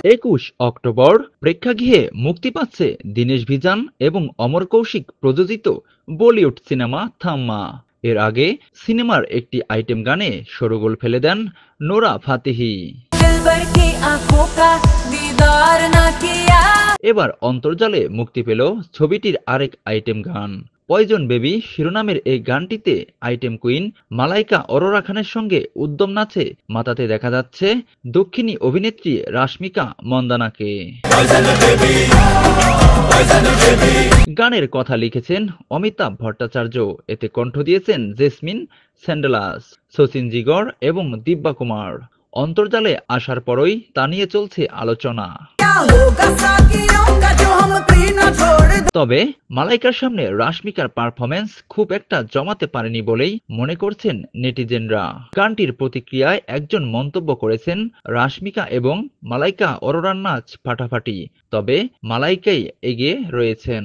২১ October প্রেক্ষাগৃহে মুক্তি পাচ্ছে দীনেশ ভিজান এবং অমর কৌশিক প্রযোজিত বলিউড সিনেমা থাম্মা। এর আগে সিনেমার একটি আইটেম গানে শোরগোল ফেলে দেন নোরা ফাতেহি। এবার অন্তর্জালে মুক্তি পেল ছবিটির আরেক আইটেম গান পয়জন বেবি শিরোনামের এই গানটিতে আইটেম কুইন মালাইকা অরোরা খানের সঙ্গে উদ্যম নাচে মাতাতে দেখা যাচ্ছে দক্ষিণী অভিনেত্রী রাশমিকা মন্দানাকে। গানের কথা লিখেছেন অমিতাভ ভট্টাচার্য, এতে কণ্ঠ দিয়েছেন জেসমিন স্যান্ডেলাস, শচীন জিগর এবং দিব্যা কুমার। অন্তর্জালে আসার পরই তা নিয়ে চলছে আলোচনা। তবে মালাইকার সামনে রাশমিকার পারফরমেন্স খুব একটা জমাতে পারেনি বলেই মনে করছেন নেটিজেনরা। গানটির প্রতিক্রিয়ায় একজন মন্তব্য করেছেন, রাশমিকা এবং মালাইকা অরোরার নাচ ফাটাফাটি, তবে মালাইকাই এগিয়ে রয়েছেন।